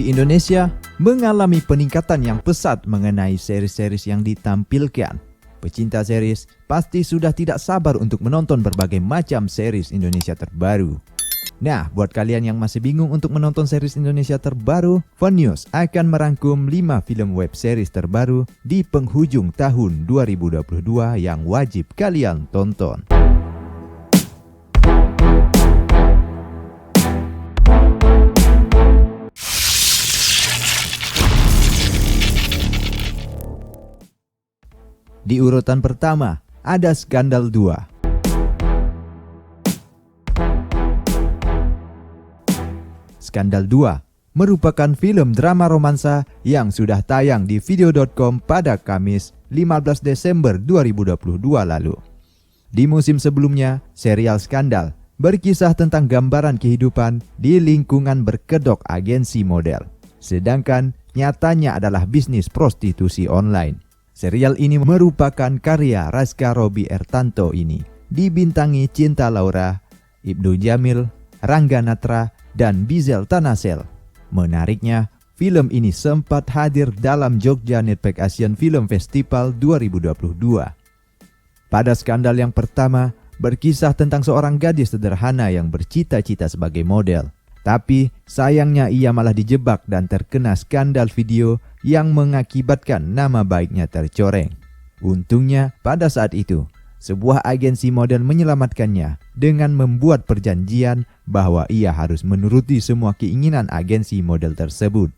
Di Indonesia mengalami peningkatan yang pesat mengenai seri-series yang ditampilkan. Pecinta series pasti sudah tidak sabar untuk menonton berbagai macam series Indonesia terbaru. Nah, buat kalian yang masih bingung untuk menonton series Indonesia terbaru, Funnews akan merangkum 5 film web series terbaru di penghujung tahun 2022 yang wajib kalian tonton. Di urutan pertama, ada Skandal 2. Skandal 2 merupakan film drama romansa yang sudah tayang di video.com pada Kamis 15 Desember 2022 lalu. Di musim sebelumnya, serial Skandal berkisah tentang gambaran kehidupan di lingkungan berkedok agensi model. Sedangkan nyatanya adalah bisnis prostitusi online. Serial ini merupakan karya Raska Robi Ertanto ini. Dibintangi Cinta Laura, Ibnu Jamil, Rangga Natra, dan Bizel Tanasel. Menariknya, film ini sempat hadir dalam Jogja Netpack Asian Film Festival 2022. Pada Skandal yang pertama, berkisah tentang seorang gadis sederhana yang bercita-cita sebagai model. Tapi sayangnya ia malah dijebak dan terkena skandal video yang mengakibatkan nama baiknya tercoreng. Untungnya pada saat itu, sebuah agensi model menyelamatkannya dengan membuat perjanjian bahwa ia harus menuruti semua keinginan agensi model tersebut.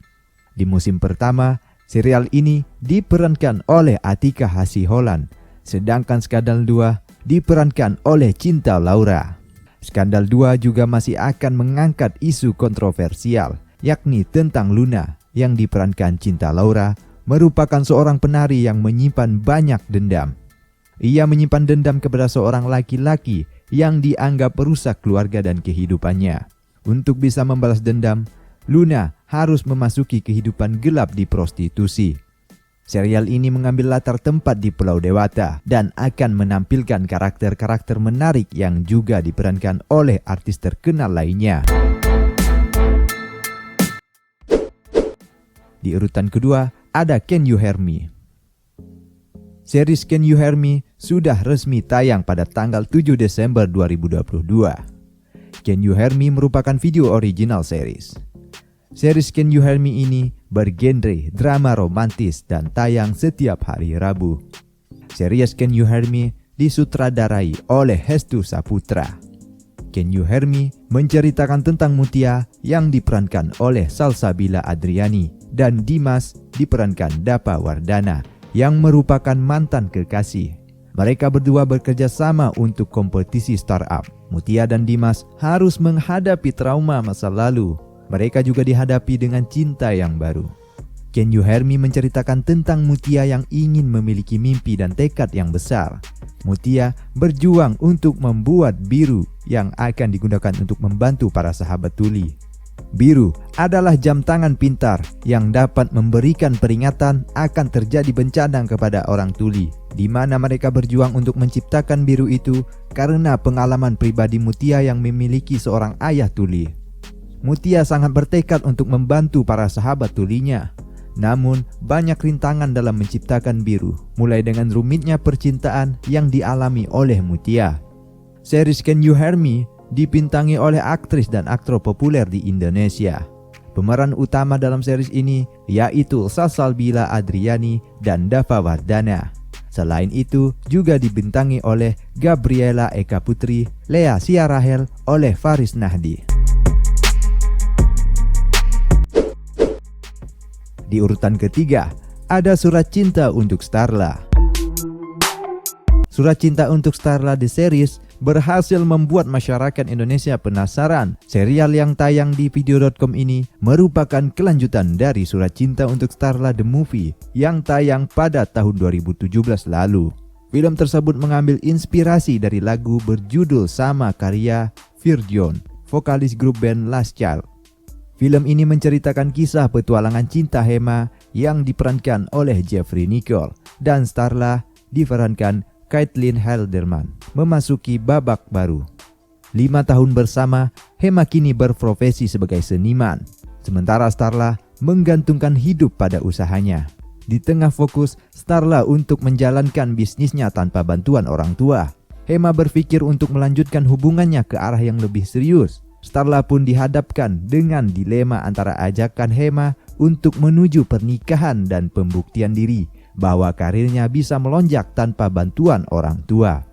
Di musim pertama, serial ini diperankan oleh Atika Hasiholan, sedangkan Skandal 2 diperankan oleh Cinta Laura. Skandal 2 juga masih akan mengangkat isu kontroversial, yakni tentang Luna yang diperankan Cinta Laura, merupakan seorang penari yang menyimpan banyak dendam. Ia menyimpan dendam kepada seorang laki-laki yang dianggap merusak keluarga dan kehidupannya. Untuk bisa membalas dendam, Luna harus memasuki kehidupan gelap di prostitusi. Serial ini mengambil latar tempat di Pulau Dewata dan akan menampilkan karakter-karakter menarik yang juga diperankan oleh artis terkenal lainnya. Di urutan kedua, ada Can You Hear Me. Series Can You Hear Me sudah resmi tayang pada tanggal 7 Desember 2022. Can You Hear Me merupakan video original series. Series Can You Hear Me ini bergenre drama romantis dan tayang setiap hari Rabu. Series Can You Hear Me disutradarai oleh Hestu Saputra. Can You Hear Me menceritakan tentang Mutia yang diperankan oleh Salsabila Adriani dan Dimas diperankan Dapa Wardana yang merupakan mantan kekasih. Mereka berdua bekerja sama untuk kompetisi startup. Mutia dan Dimas harus menghadapi trauma masa lalu. Mereka juga dihadapi dengan cinta yang baru. Can You Hear Me menceritakan tentang Mutia yang ingin memiliki mimpi dan tekad yang besar. Mutia berjuang untuk membuat biru yang akan digunakan untuk membantu para sahabat tuli. Biru adalah jam tangan pintar yang dapat memberikan peringatan akan terjadi bencana kepada orang tuli, di mana mereka berjuang untuk menciptakan biru itu karena pengalaman pribadi Mutia yang memiliki seorang ayah tuli. Mutia sangat bertekad untuk membantu para sahabat tulinya. Namun, banyak rintangan dalam menciptakan biru, mulai dengan rumitnya percintaan yang dialami oleh Mutia. Series Can You Hear Me dibintangi oleh aktris dan aktor populer di Indonesia. Pemeran utama dalam series ini yaitu Salsabila Adriani dan Dapa Wardana. Selain itu, juga dibintangi oleh Gabriela Eka Putri, Lea Siarahel oleh Faris Nahdi. Di urutan ketiga, ada Surat Cinta untuk Starla. Surat Cinta untuk Starla The Series berhasil membuat masyarakat Indonesia penasaran. Serial yang tayang di video.com ini merupakan kelanjutan dari Surat Cinta untuk Starla The Movie yang tayang pada tahun 2017 lalu. Film tersebut mengambil inspirasi dari lagu berjudul sama karya Virgion, vokalis grup band Last Child. Film ini menceritakan kisah petualangan cinta Hema yang diperankan oleh Jeffrey Nicole dan Starla diperankan Caitlin Halderman memasuki babak baru. 5 tahun bersama, Hema kini berprofesi sebagai seniman. Sementara Starla menggantungkan hidup pada usahanya. Di tengah fokus Starla untuk menjalankan bisnisnya tanpa bantuan orang tua, Hema berpikir untuk melanjutkan hubungannya ke arah yang lebih serius. Starla pun dihadapkan dengan dilema antara ajakan Hema untuk menuju pernikahan dan pembuktian diri bahwa karirnya bisa melonjak tanpa bantuan orang tua.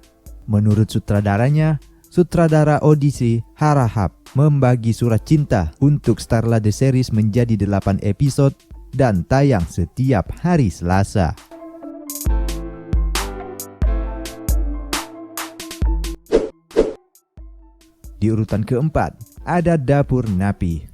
Menurut sutradaranya, sutradara Odyssey Harahap membagi surat cinta untuk Starla The Series menjadi 8 episode dan tayang setiap hari Selasa. Di urutan keempat, ada Dapur Napi.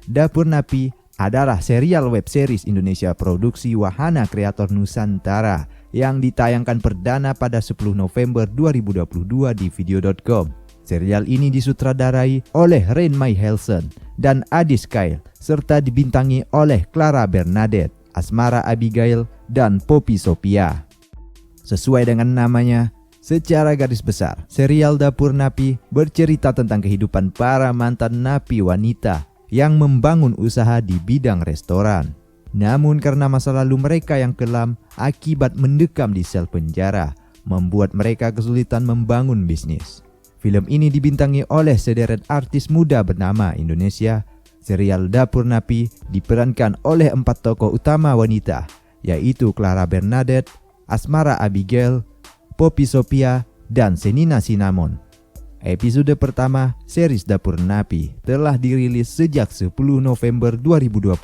Dapur Napi adalah serial web series Indonesia produksi Wahana Kreator Nusantara yang ditayangkan perdana pada 10 November 2022 di video.com. Serial ini disutradarai oleh Rein Mai Helsen dan Adis Kyle serta dibintangi oleh Clara Bernadette, Asmara Abigail, dan Poppy Sophia. Sesuai dengan namanya, secara garis besar, serial Dapur Napi bercerita tentang kehidupan para mantan napi wanita yang membangun usaha di bidang restoran. Namun karena masa lalu mereka yang kelam akibat mendekam di sel penjara, membuat mereka kesulitan membangun bisnis. Film ini dibintangi oleh sederet artis muda bernama Indonesia. Serial Dapur Napi diperankan oleh 4 tokoh utama wanita, yaitu Clara Bernadette, Asmara Abigail, Poppy Sophia, dan Senina Cinnamon. Episode pertama series Dapur Napi telah dirilis sejak 10 November 2022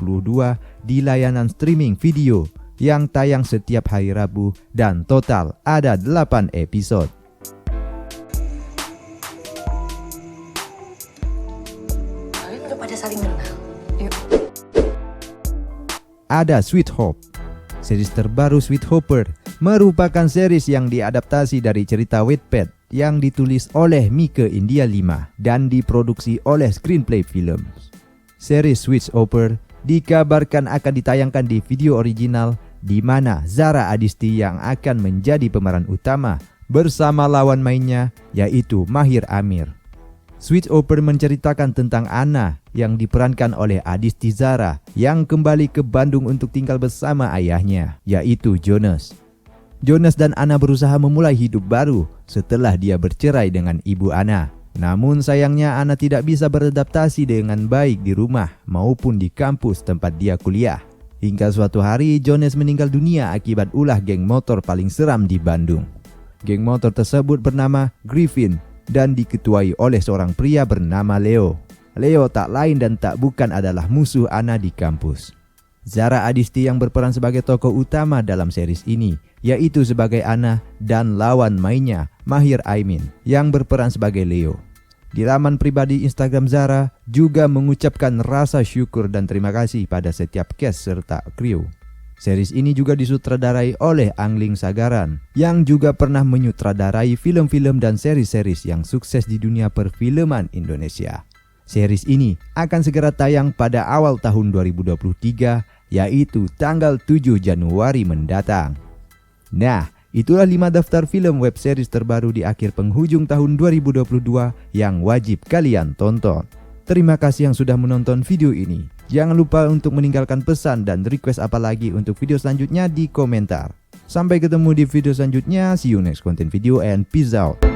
di layanan streaming video yang tayang setiap hari Rabu dan total ada 8 episode. Kalian udah pada saling kenal? Yuk. Ada Sweet Hope. Series terbaru Sweet Hopper merupakan series yang diadaptasi dari cerita Wattpad yang ditulis oleh Mike India 5 dan diproduksi oleh Screenplay Films. Series Sweet Hopper dikabarkan akan ditayangkan di video original di mana Zara Adisti yang akan menjadi pemeran utama bersama lawan mainnya yaitu Mahir Amir. Sweet Hopper menceritakan tentang Anna yang diperankan oleh Adisti Zara yang kembali ke Bandung untuk tinggal bersama ayahnya, yaitu Jonas. Jonas dan Anna berusaha memulai hidup baru setelah dia bercerai dengan ibu Anna. Namun sayangnya Anna tidak bisa beradaptasi dengan baik di rumah maupun di kampus tempat dia kuliah. Hingga suatu hari Jonas meninggal dunia akibat ulah geng motor paling seram di Bandung. Geng motor tersebut bernama Griffin dan diketuai oleh seorang pria bernama Leo. Leo tak lain dan tak bukan adalah musuh Anna di kampus. Zara Adisti yang berperan sebagai tokoh utama dalam series ini, yaitu sebagai Anna dan lawan mainnya Mahir Aimin yang berperan sebagai Leo. Di laman pribadi Instagram Zara juga mengucapkan rasa syukur dan terima kasih pada setiap cast serta kru. Series ini juga disutradarai oleh Angling Sagaran yang juga pernah menyutradarai film-film dan seri-series yang sukses di dunia perfilman Indonesia. Series ini akan segera tayang pada awal tahun 2023, yaitu tanggal 7 Januari mendatang. Nah, itulah 5 daftar film web series terbaru di akhir penghujung tahun 2022 yang wajib kalian tonton. Terima kasih yang sudah menonton video ini. Jangan lupa untuk meninggalkan pesan dan request apalagi untuk video selanjutnya di komentar. Sampai ketemu di video selanjutnya. See you next content video and peace out.